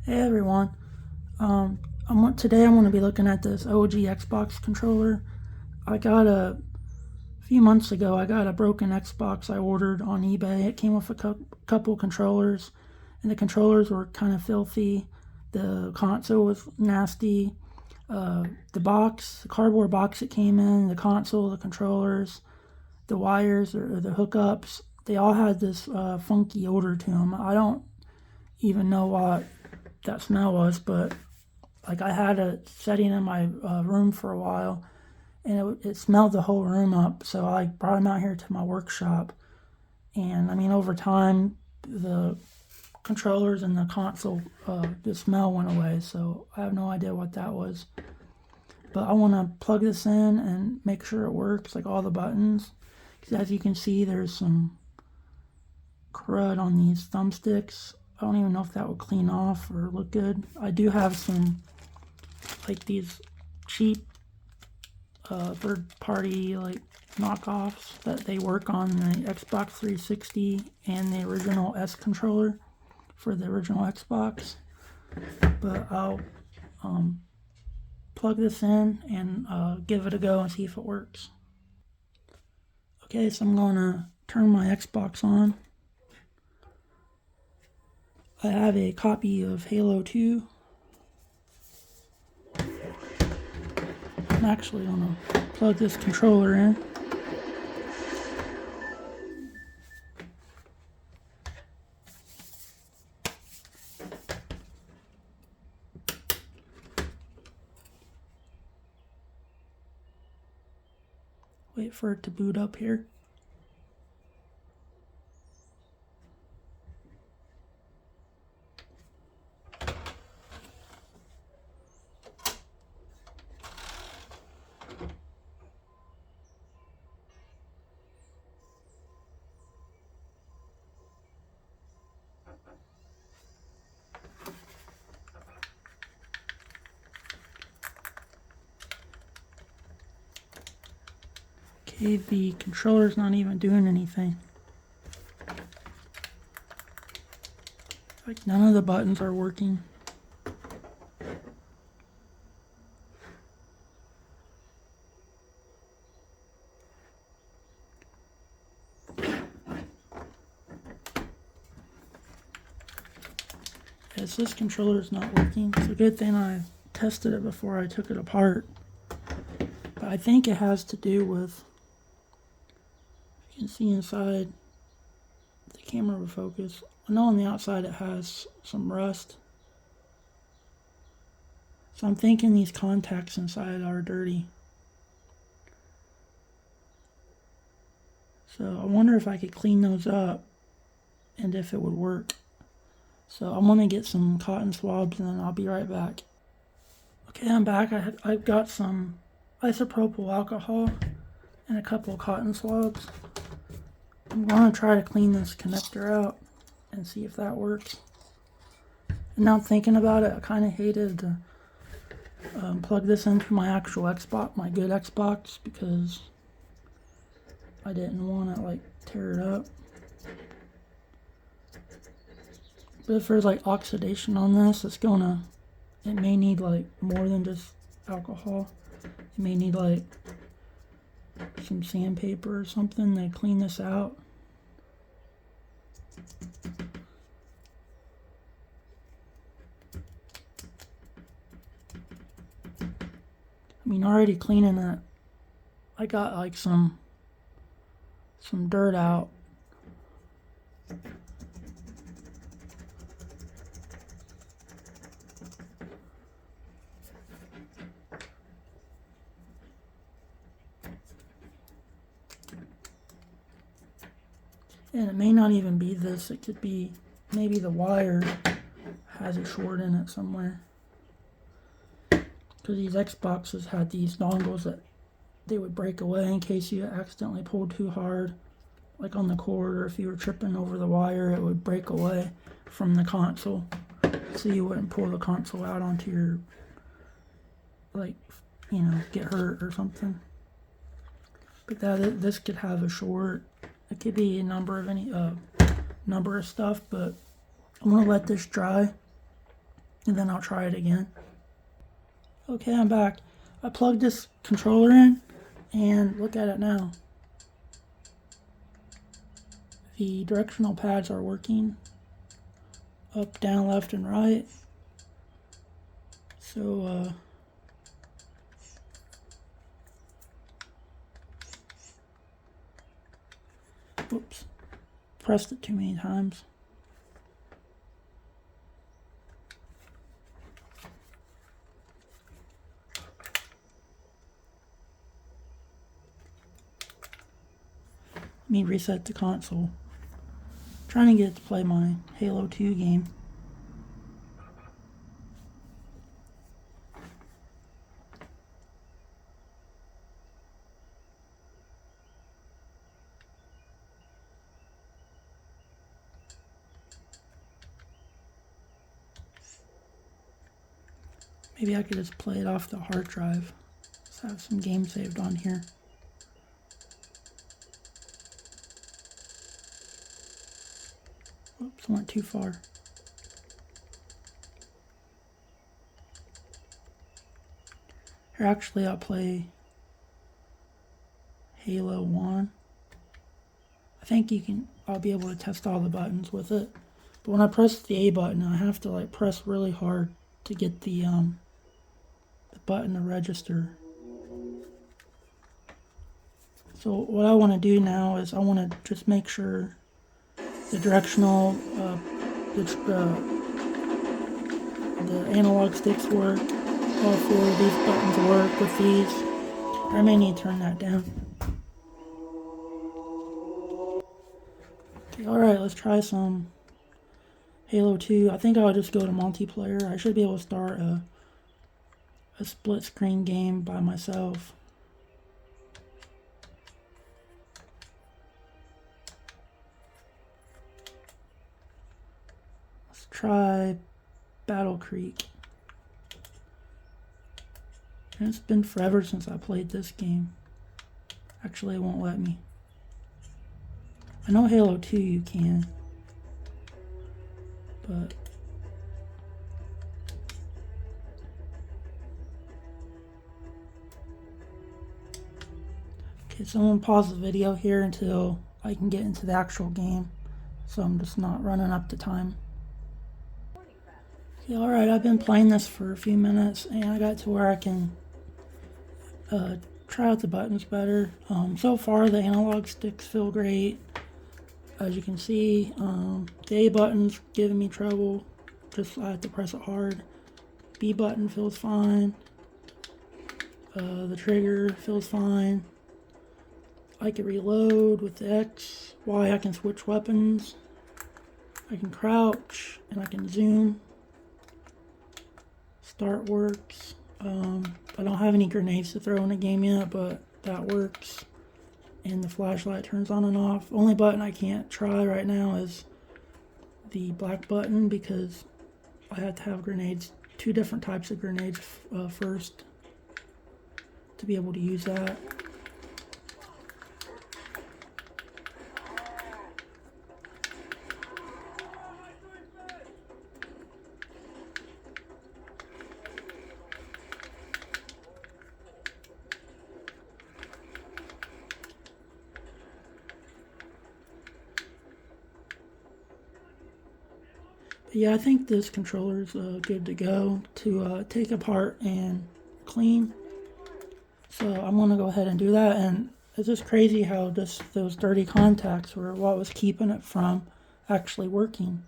Hey everyone. Today I'm going to be looking at this OG Xbox controller. A few months ago I got a broken Xbox I ordered on eBay. It came with a couple controllers, and the controllers were kind of filthy. The console was nasty. The cardboard box it came in, the console, the controllers, the wires or the hookups, they all had this funky odor to them. I don't even know what that smell was, but like I had it setting in my room for a while, and it smelled the whole room up. So I brought them out here to my workshop, and I mean over time the controllers and the console, the smell went away. So I have no idea what that was, but I want to plug this in and make sure it works, like all the buttons, because as you can see there's some crud on these thumbsticks. I don't even know if that would clean off or look good. I do have some, like these cheap third-party like knockoffs that they work on the Xbox 360 and the original S controller for the original Xbox. But I'll plug this in and give it a go and see if it works. Okay, so I'm going to turn my Xbox on. I have a copy of Halo 2. I'm actually going to plug this controller in. Wait for it to boot up here. Okay, the controller's not even doing anything. Like none of the buttons are working. Yes, this controller's not working. It's a good thing I tested it before I took it apart. But I think it has to do with, you can see inside, the camera will focus. I know on the outside it has some rust. So I'm thinking these contacts inside are dirty. So I wonder if I could clean those up and if it would work. So I'm gonna get some cotton swabs and then I'll be right back. Okay, I'm back. I've got some isopropyl alcohol and a couple of cotton swabs. I'm gonna try to clean this connector out and see if that works. And now I'm thinking about it, I kind of hated to plug this into my actual Xbox, my good Xbox, because I didn't want to like tear it up. But if there's like oxidation on this, it may need like more than just alcohol. It may need like some sandpaper or something to clean this out. I mean, already cleaning it, I got like some dirt out. And it may not even be this, it could be maybe the wire has a short in it somewhere. Because these Xboxes had these dongles that they would break away in case you accidentally pulled too hard, like on the cord, or if you were tripping over the wire, it would break away from the console. So you wouldn't pull the console out onto your, like, you know, get hurt or something. But this could have a short. It could be a number of stuff, but I'm gonna let this dry and then I'll try it again. Okay, I'm back. I plugged this controller in, and look at it now. The directional pads are working. Up, down, left, and right. So, oops, pressed it too many times. Let me reset the console. Trying to get it to play my Halo 2 game. Maybe I could just play it off the hard drive. Let's have some games saved on here. Oops, went too far. Here, actually, I'll play Halo 1. I think I'll be able to test all the buttons with it. But when I press the A button, I have to like press really hard to get the button to register. So what I want to do now is I want to just make sure the directional, the analog sticks work. All 4 of these buttons work with these. I may need to turn that down. Okay, alright, let's try some Halo 2. I think I'll just go to multiplayer. I should be able to start a split screen game by myself. Let's try Battle Creek. And it's been forever since I played this game. Actually, it won't let me. I know Halo 2 you can. But okay, so I'm gonna pause the video here until I can get into the actual game. So I'm just not running up the time. Okay, alright, I've been playing this for a few minutes and I got to where I can try out the buttons better. So far the analog sticks feel great. As you can see, the A button's giving me trouble. Just I have to press it hard. B button feels fine. The trigger feels fine. I can reload with the X. Y I can switch weapons. I can crouch and I can zoom. Start works. I don't have any grenades to throw in the game yet, but that works. And the flashlight turns on and off. Only button I can't try right now is the black button because I have to have grenades, 2 different types of grenades first to be able to use that. But yeah, I think this controller is good to go to take apart and clean. So I'm going to go ahead and do that. And it's just crazy how those dirty contacts were what was keeping it from actually working.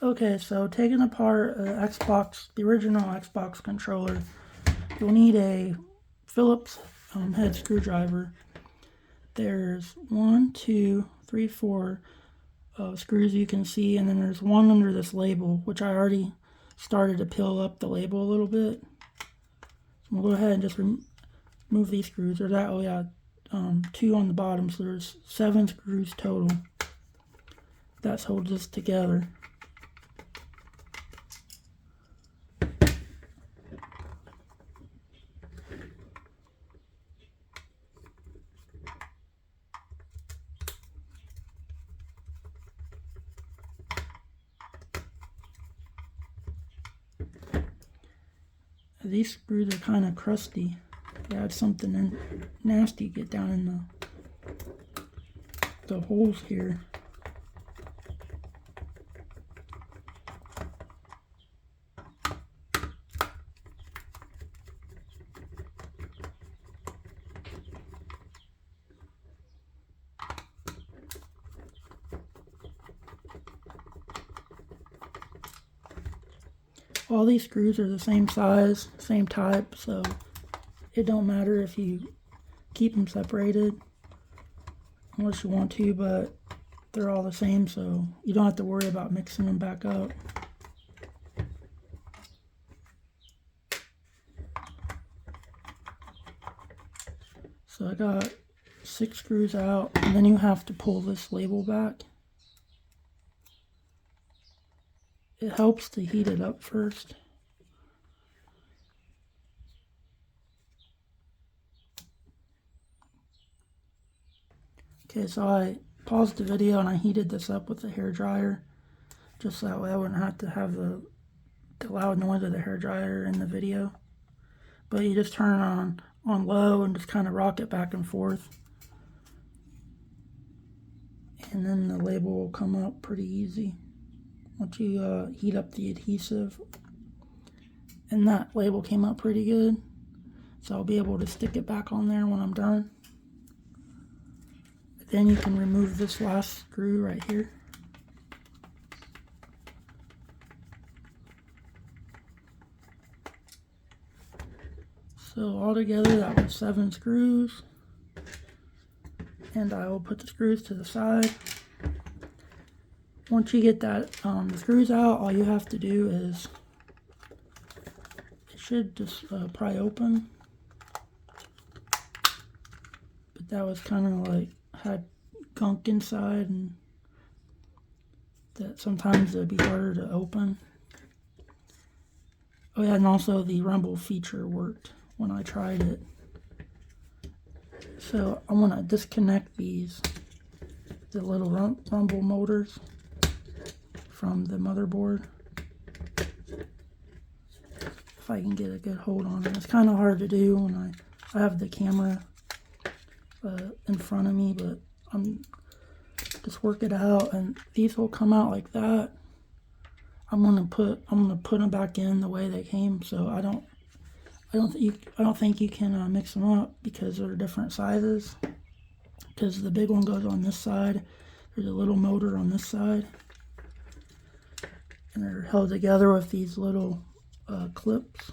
Okay, so taking apart the original Xbox controller, you'll need a Phillips head screwdriver. There's 1, 2, 3, 4 screws you can see, and then there's one under this label, which I already started to peel up the label a little bit. So we'll go ahead and just remove these screws. There's that, oh yeah, 2 on the bottom, so there's 7 screws total. That holds this together. because these screws are kind of crusty. They had something nasty get down in the holes here. All these screws are the same size, same type, so it don't matter if you keep them separated unless you want to, but they're all the same, so you don't have to worry about mixing them back up. So I got 6 screws out, and then you have to pull this label back. It helps to heat it up first. Okay, so I paused the video and I heated this up with the hair dryer, just so that way I wouldn't have to have the loud noise of the hair dryer in the video. But you just turn it on low and just kind of rock it back and forth, and then the label will come up pretty easy once you heat up the adhesive. And that label came up pretty good, so I'll be able to stick it back on there when I'm done. Then you can remove this last screw right here. So altogether that was 7 screws, and I will put the screws to the side. Once you get that the screws out, all you have to do is, it should just pry open, but that was kind of like had gunk inside, and that sometimes it'd be harder to open. Oh yeah, and also the rumble feature worked when I tried it. So I want to disconnect the little rumble motors from the motherboard. If I can get a good hold on it. It's kind of hard to do when I have the camera in front of me, but I'm just work it out, and these will come out like that. I'm gonna put them back in the way they came, so I don't think you can mix them up because they're different sizes. Because the big one goes on this side, there's a little motor on this side, and they're held together with these little clips.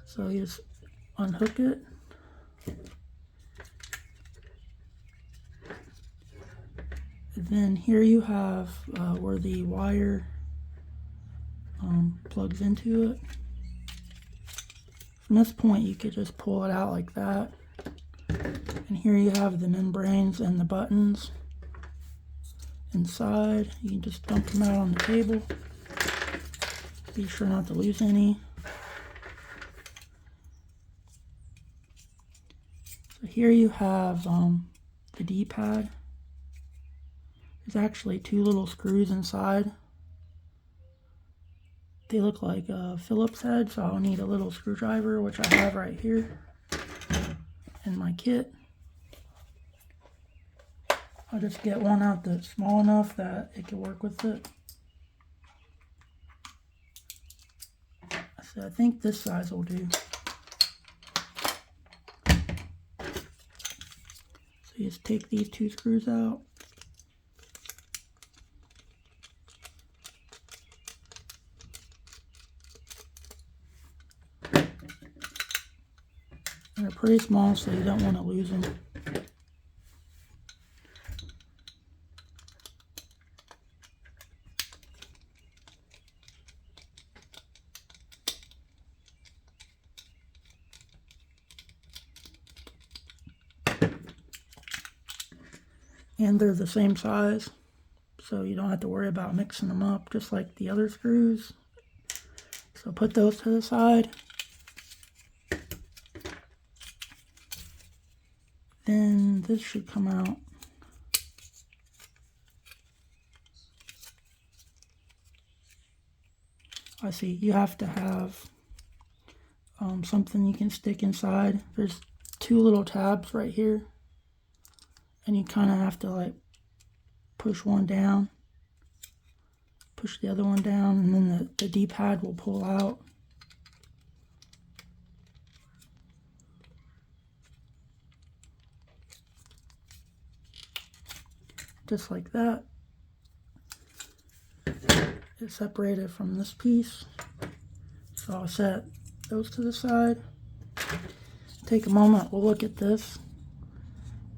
So you just unhook it. And then here you have where the wire plugs into it. From this point you could just pull it out like that. And here you have the membranes and the buttons inside. You can just dump them out on the table. Be sure not to lose any. So here you have the D-pad. There's actually 2 little screws inside. They look like a Phillips head, so I'll need a little screwdriver, which I have right here in my kit. I'll just get one out that's small enough that it can work with it. So I think this size will do. So you just take these 2 screws out. They're pretty small, so you don't want to lose them. And they're the same size, so you don't have to worry about mixing them up, just like the other screws. So put those to the side. Then this should come out. I see. You have to have something you can stick inside. There's two little tabs right here, and you kind of have to like push one down, push the other one down, and then the D-pad will pull out. Just like that. It's separated from this piece. So I'll set those to the side. Take a moment, we'll look at this.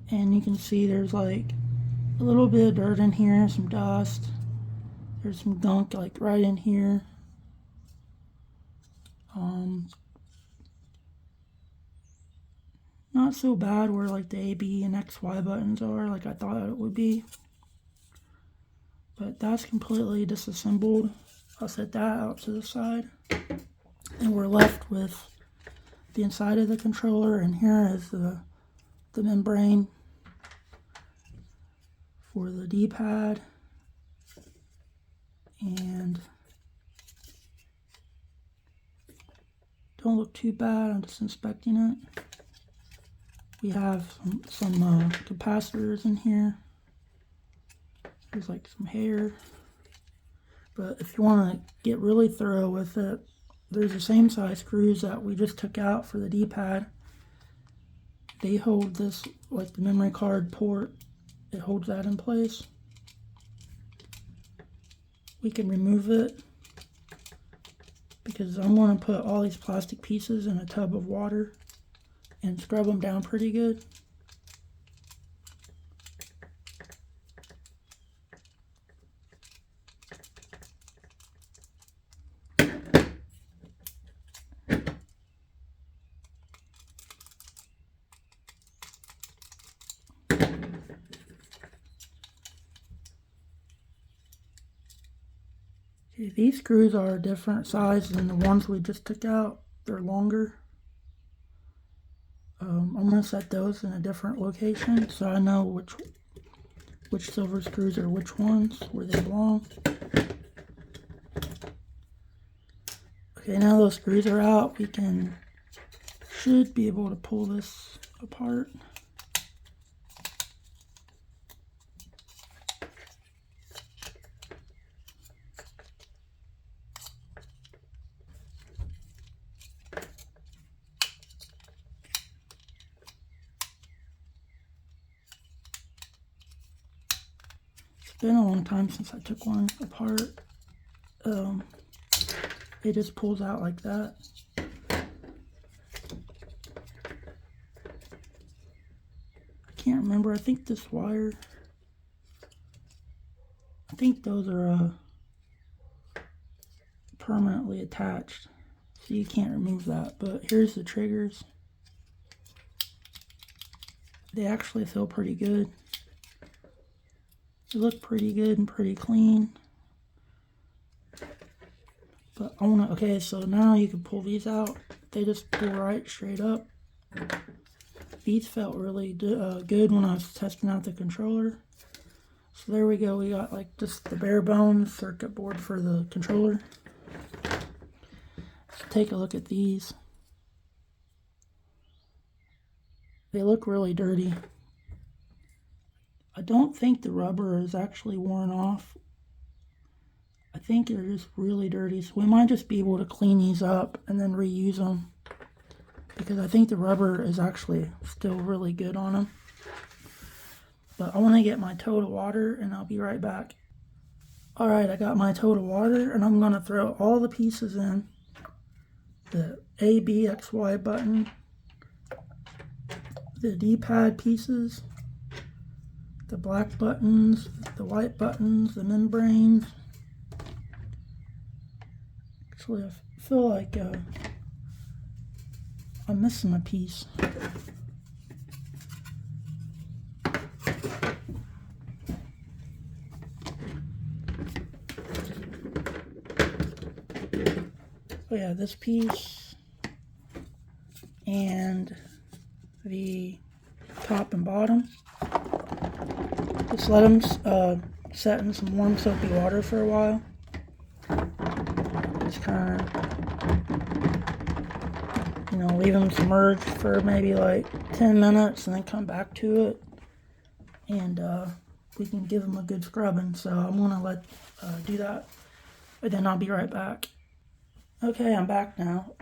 And you can see there's like a little bit of dirt in here, some dust. There's some gunk like right in here. Not so bad where like the A, B, and X, Y buttons are like I thought it would be. But that's completely disassembled. I'll set that out to the side. And we're left with the inside of the controller, and here is the membrane for the D-pad. And don't look too bad, I'm just inspecting it. We have some capacitors in here. There's like some hair. But if you want to get really thorough with it, there's the same size screws that we just took out for the D-pad. They hold this, like the memory card port, it holds that in place. We can remove it because I'm going to put all these plastic pieces in a tub of water and scrub them down pretty good. Okay, these screws are a different size than the ones we just took out. They're longer. I'm going to set those in a different location so I know which silver screws are which ones, where they belong. Okay, now those screws are out, we should be able to pull this apart. It's been a long time since I took one apart. It just pulls out like that. I can't remember. I think this wire, I think those are permanently attached, so you can't remove that. But here's the triggers. They actually feel pretty good. They look pretty good and pretty clean. But I want to, okay, so now you can pull these out. They just pull right straight up. These felt really good when I was testing out the controller. So there we go. We got like just the bare bones circuit board for the controller. Let's take a look at these. They look really dirty. I don't think the rubber is actually worn off. I think they're just really dirty, so we might just be able to clean these up and then reuse them, because I think the rubber is actually still really good on them. But I want to get my tote of water and I'll be right back. Alright, I got my tote of water and I'm going to throw all the pieces in. The A, B, X, Y button, the D-pad pieces, the black buttons, the white buttons, the membranes. Actually, I feel like I'm missing a piece. Oh yeah, this piece and the top and bottom. Just let them set in some warm soapy water for a while. Just kind of, leave them submerged for maybe like 10 minutes and then come back to it. And we can give them a good scrubbing. So I'm going to do that. And then I'll be right back. Okay, I'm back now.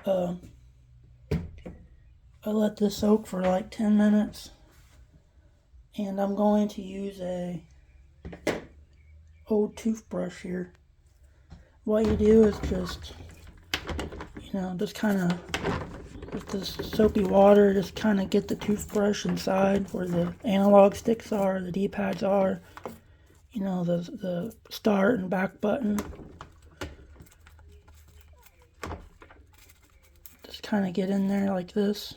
I let this soak for like 10 minutes. And I'm going to use a old toothbrush here. What you do is just kind of, with this soapy water, just kind of get the toothbrush inside where the analog sticks are, the D-pads are, the start and back button. Just kind of get in there like this.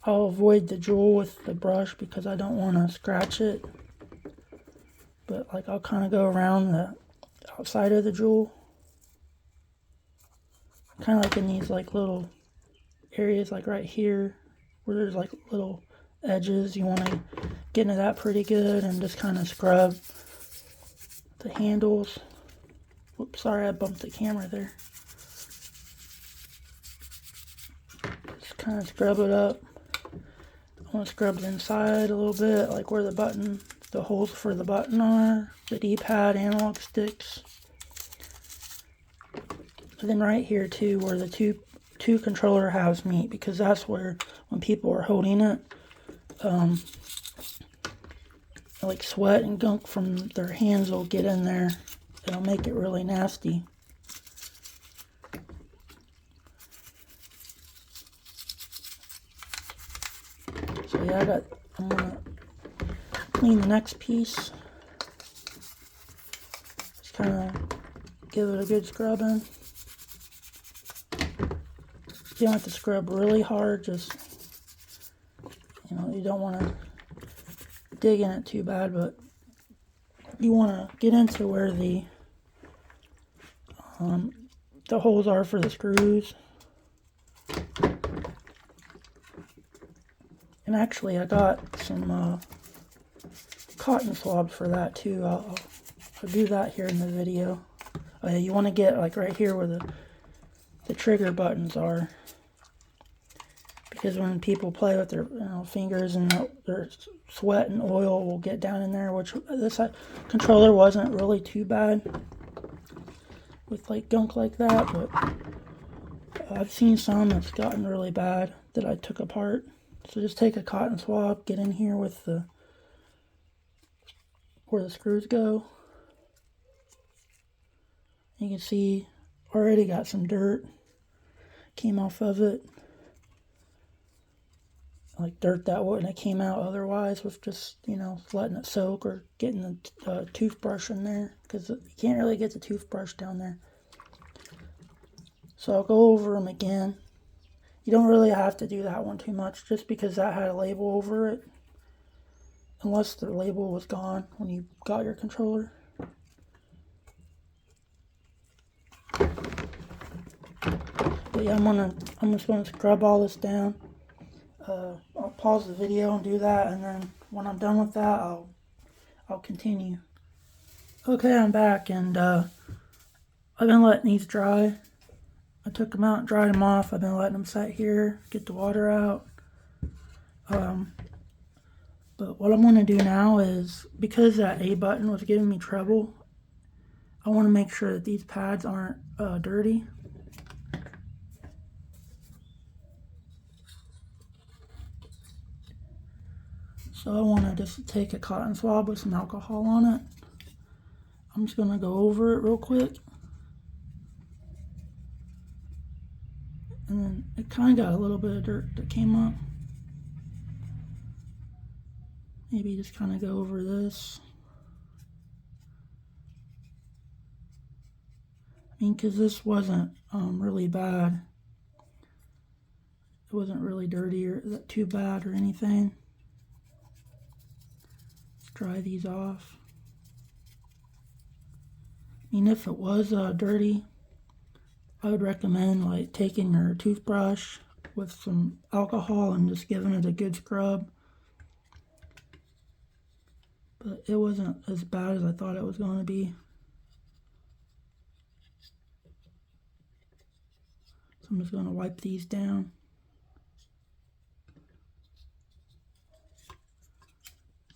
I'll avoid the jewel with the brush because I don't want to scratch it. But I'll kind of go around the outside of the jewel. Kind of like in these little areas right here where there's little edges. You want to get into that pretty good and just kind of scrub the handles. Whoops, sorry I bumped the camera there. Just kind of scrub it up. I want to scrub the inside a little bit, like where the holes for the button are, the D-pad, analog sticks. And then right here too, where the two controller halves meet, because that's where, when people are holding it, sweat and gunk from their hands will get in there. It'll make it really nasty. So yeah, I'm gonna clean the next piece. Just kind of give it a good scrubbing. You don't have to scrub really hard, just, you don't want to dig in it too bad, but you want to get into where the holes are for the screws. And actually I got some cotton swabs for that too. I'll do that here in the video. You want to get right here where the trigger buttons are, because when people play with their fingers and their sweat and oil will get down in there, which this controller wasn't really too bad with gunk like that, but I've seen some that's gotten really bad that I took apart. So just take a cotton swab, get in here with where the screws go. You can see already got some dirt came off of it, dirt that wouldn't have came out otherwise with just letting it soak or getting the toothbrush in there, because you can't really get the toothbrush down there. So I'll go over them again. You don't really have to do that one too much, just because that had a label over it, unless the label was gone when you got your controller. But yeah, I'm just gonna scrub all this down. I'll pause the video and do that, and then when I'm done with that, I'll continue. Okay, I'm back, and I've been letting these dry. I took them out and dried them off. I've been letting them sit here, get the water out. But what I'm going to do now is, because that A button was giving me trouble, I want to make sure that these pads aren't dirty. So I want to just take a cotton swab with some alcohol on it. I'm just going to go over it real quick. And then it kind of got a little bit of dirt that came up. Maybe just kind of go over this. I mean, because this wasn't really bad. It wasn't really dirty or too bad or anything. Let's dry these off. I mean, if it was dirty, I would recommend taking your toothbrush with some alcohol and just giving it a good scrub. but it wasn't as bad as I thought it was going to be. So I'm just going to wipe these down.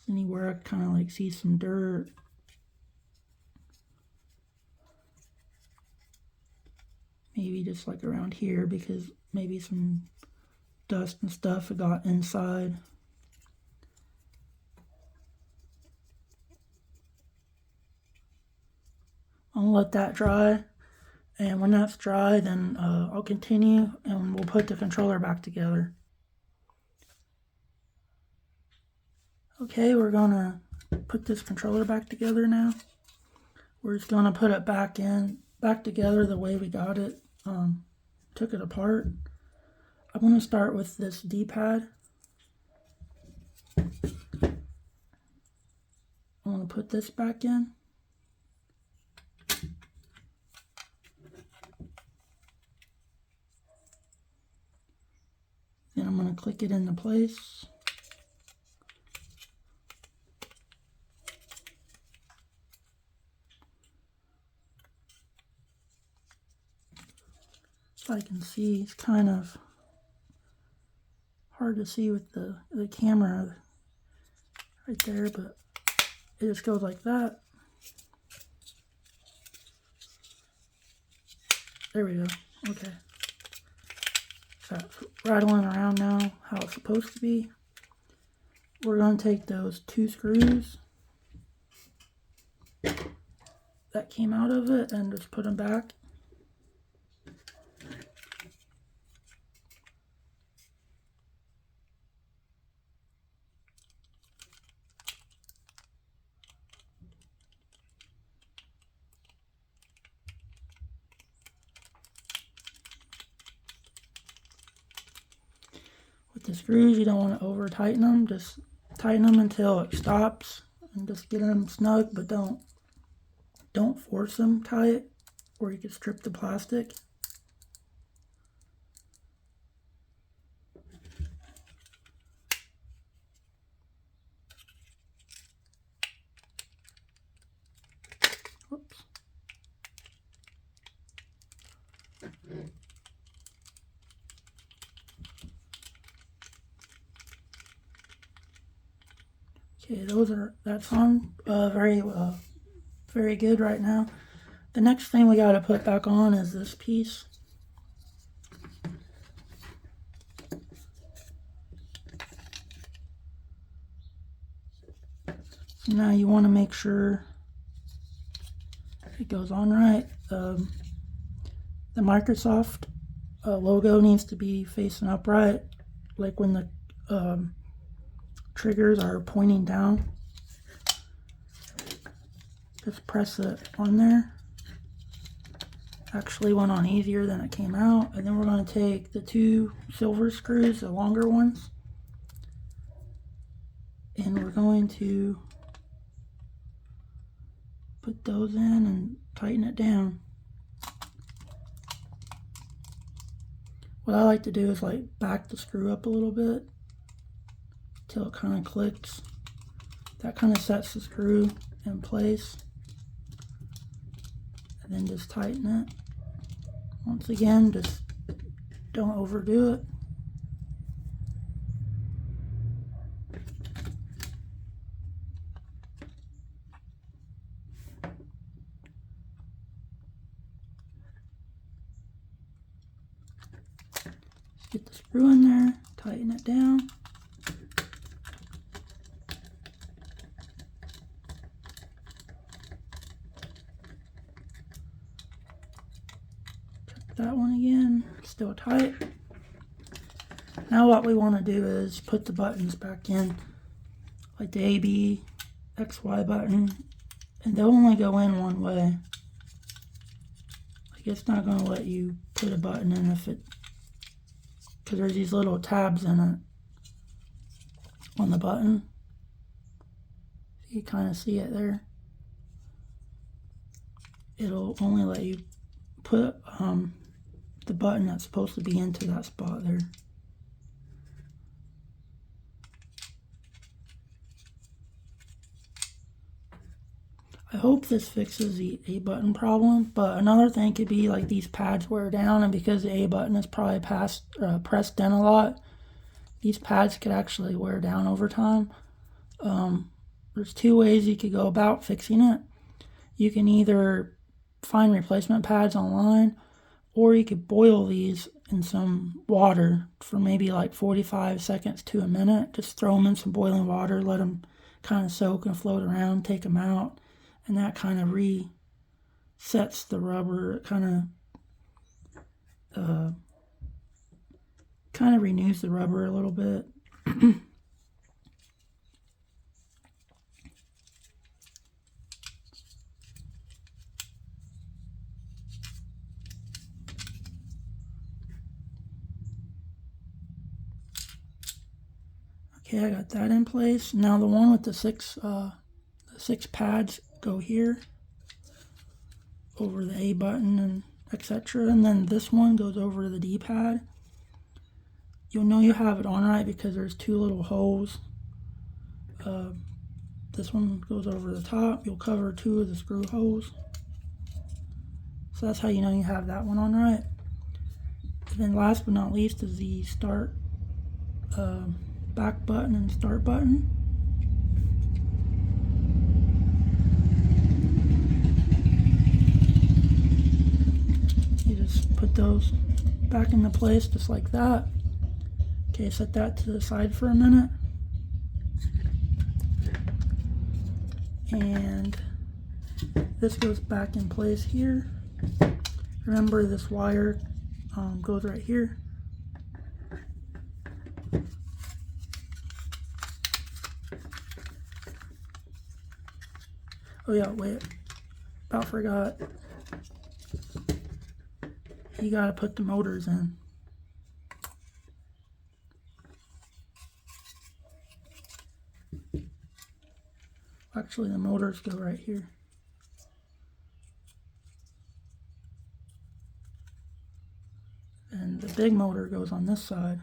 Anywhere I kind of like see some dirt. Maybe just like around here, because maybe some dust and stuff got inside. I'll let that dry, and when that's dry, then I'll continue and we'll put the controller back together. Okay, we're gonna put this controller back together now. We're just gonna put it back together the way we got it. Took it apart. I'm gonna start with this D-pad. I'm gonna put this back in. Then I'm going to click it into place. So I can see, it's kind of hard to see with the camera right there, but it just goes like that. There we go. Okay. So it's rattling around now how it's supposed to be. We're going to take those 2 screws that came out of it and just put them back. With the screws, you don't want to over tighten them. Just tighten them until it stops and just get them snug, but don't force them tight or you can strip the plastic. Whoops. Okay, that's on very good right now. The next thing we got to put back on is this piece. So now you want to make sure it goes on right. The Microsoft logo needs to be facing upright, like when the triggers are pointing down. Just press it on there. Actually went on easier than it came out. And then we're going to take the 2 silver screws, the longer ones, and we're going to put those in and tighten it down. What I like to do is like back the screw up a little bit till it kind of clicks. That kind of sets the screw in place. And then just tighten it. Once again, just don't overdo it. Get the screw in there, tighten it down. Check that one again, still tight. Now what we want to do is put the buttons back in, like the A, B, X, Y button, and they'll only go in one way. Like it's not going to let you put a button in because there's these little tabs in it on the button. You kind of see it there. It'll only let you put the button that's supposed to be into that spot there. I hope this fixes the A button problem, but another thing could be like these pads wear down, and because the A button is probably pressed in a lot, these pads could actually wear down over time. There's two ways you could go about fixing it. You can either find replacement pads online, or you could boil these in some water for maybe like 45 seconds to a minute. Just throw them in some boiling water, let them kind of soak and float around, take them out, and that kind of resets the rubber. It kind of renews the rubber a little bit. Okay, I got that in place. Now the one with the six pads go here over the A button and etc. And then this one goes over to the D pad. You'll know you have it on right because there's two little holes. This one goes over the top. You'll cover two of the screw holes. So that's how you know you have that one on right. And then last but not least is the start back button and start button. You just put those back into place just like that. Okay, set that to the side for a minute. And this goes back in place here. Remember, this wire goes right here. Oh yeah, wait, about forgot. You gotta put the motors in. Actually, the motors go right here. And the big motor goes on this side.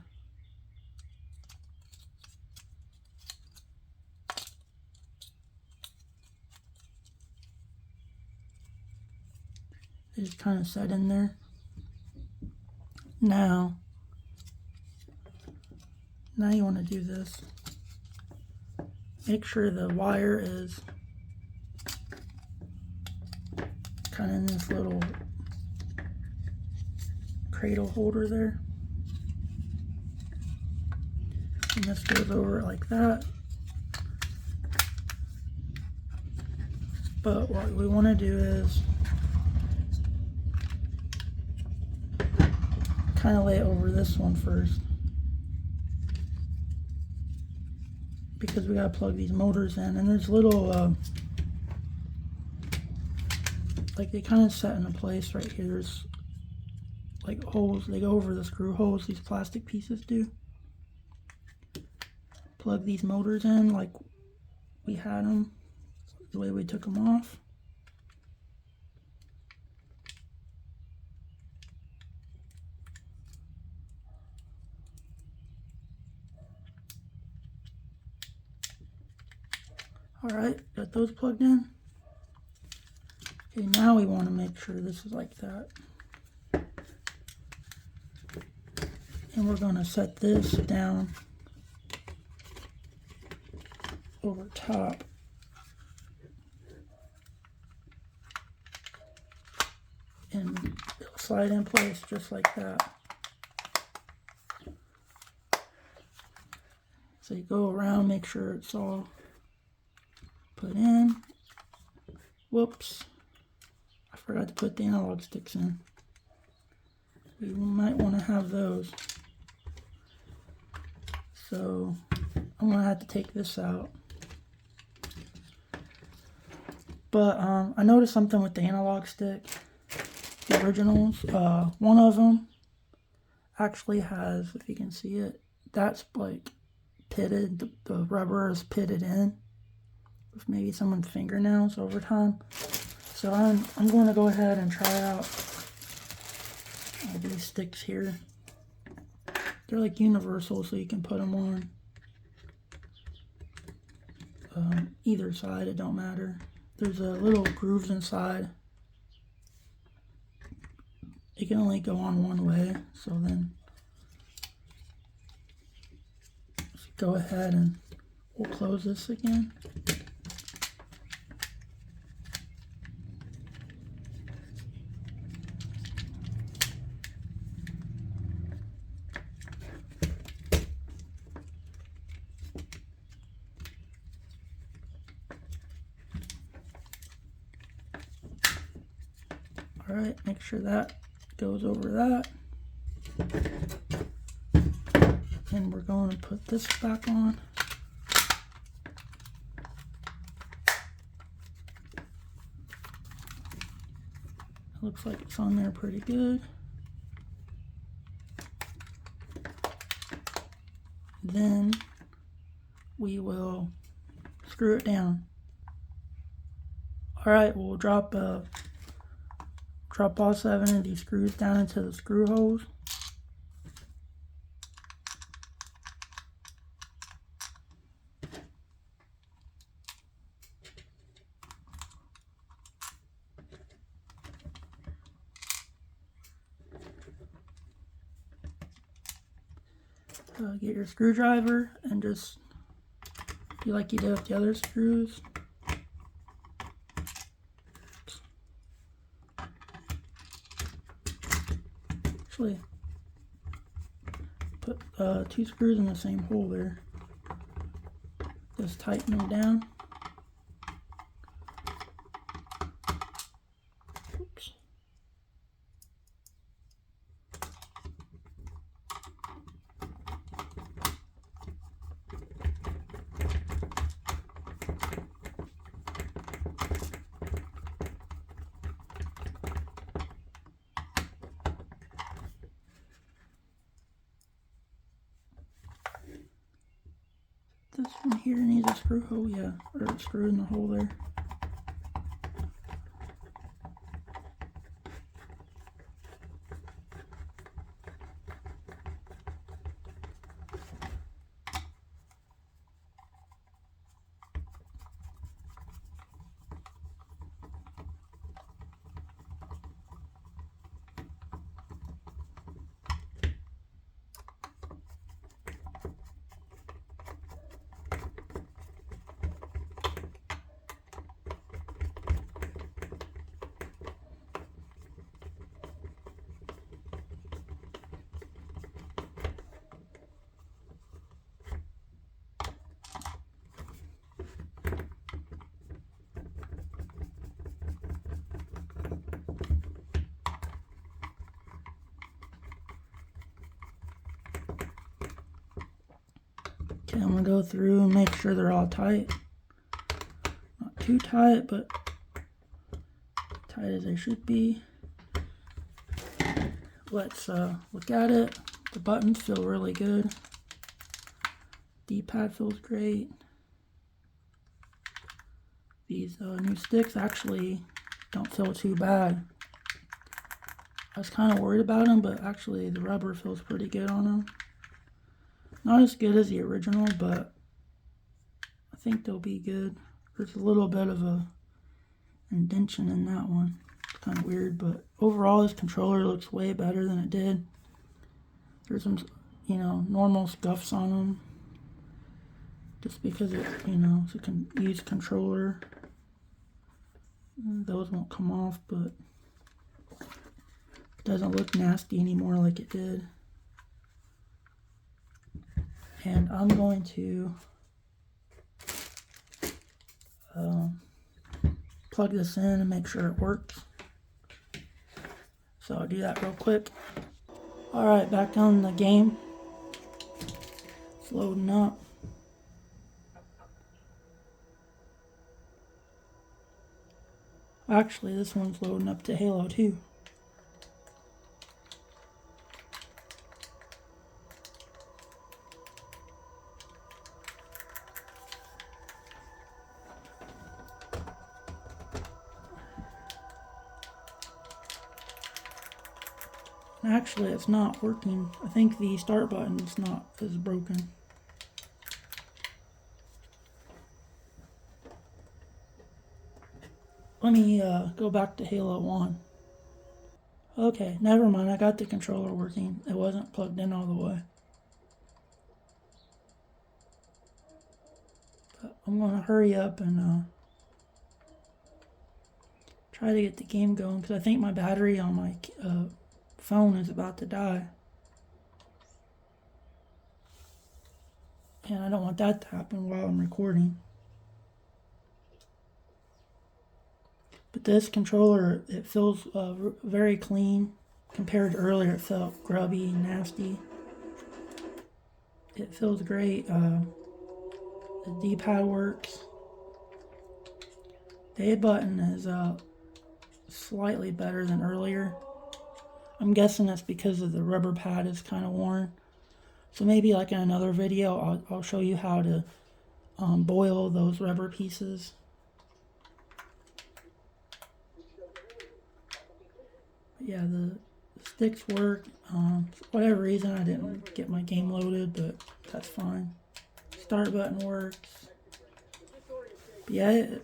They just kind of set in there. Now you want to do this. Make sure the wire is kind of in this little cradle holder there. And this goes over it like that. But what we want to do is kind of lay it over this one first, because we got to plug these motors in, and there's little like they kind of set into place right here. There's like holes, they go over the screw holes, these plastic pieces do. Plug these motors in like we had them, the way we took them off. Alright, got those plugged in. Okay, now we want to make sure this is like that. And we're going to set this down over top. And it'll slide in place just like that. So you go around, make sure it's all put in. Whoops, I forgot to put the analog sticks in. We might want to have those. So I'm going to have to take this out. But I noticed something with the analog stick, the originals. One of them actually has, if you can see it, that's like pitted, the rubber is pitted in with maybe someone's fingernails over time. So I'm going to go ahead and try out these sticks here. They're like universal, so you can put them on either side, it don't matter. there's a little grooves inside. It can only go on one way, so then let's go ahead and we'll close this again. Alright, make sure that goes over that. And we're going to put this back on. It looks like it's on there pretty good. Then we will screw it down. Alright, we'll drop all 7 of these screws down into the screw holes. Get your screwdriver and just do like you did with the other screws. Actually, put 2 screws in the same hole there. Just tighten them down. Oops. This one here needs a screw hole, yeah, or a screw in the hole there. Okay, I'm going to go through and make sure they're all tight. Not too tight, but tight as they should be. Let's look at it. The buttons feel really good. D-pad feels great. These new sticks actually don't feel too bad. I was kind of worried about them, but actually the rubber feels pretty good on them. Not as good as the original, but I think they'll be good. There's a little bit of a indentation in that one. It's kind of weird, but overall this controller looks way better than it did. There's some, normal scuffs on them. Just because it's, it's a used controller. Those won't come off, but it doesn't look nasty anymore like it did. And I'm going to plug this in and make sure it works. So I'll do that real quick. Alright, back on the game. It's loading up. Actually, this one's loading up to Halo 2. Actually, it's not working. I think the start button is broken. let me go back to Halo 1. Okay, never mind. I got the controller working. It wasn't plugged in all the way. But I'm going to hurry up and try to get the game going because I think my battery on my phone is about to die. And I don't want that to happen while I'm recording. But this controller, it feels very clean. Compared to earlier, it felt grubby, nasty. It feels great. The D-pad works. The A button is slightly better than earlier. I'm guessing that's because of the rubber pad is kind of worn. So maybe like in another video, I'll show you how to boil those rubber pieces. But yeah, the sticks work. For whatever reason, I didn't get my game loaded, but that's fine. Start button works. But yeah,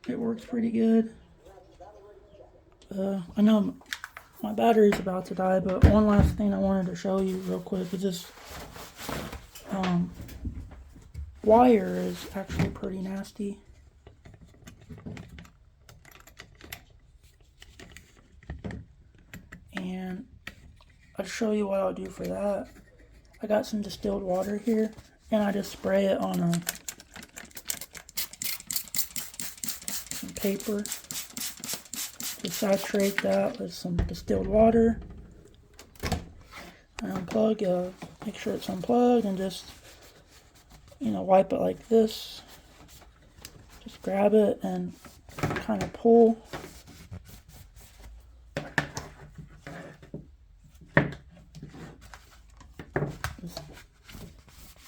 it works pretty good. I know my battery's about to die, but one last thing I wanted to show you real quick is this wire is actually pretty nasty. And I'll show you what I'll do for that. I got some distilled water here, and I just spray it on some paper to saturate that with some distilled water. And unplug, make sure it's unplugged, and just, wipe it like this. Just grab it and kind of pull. Just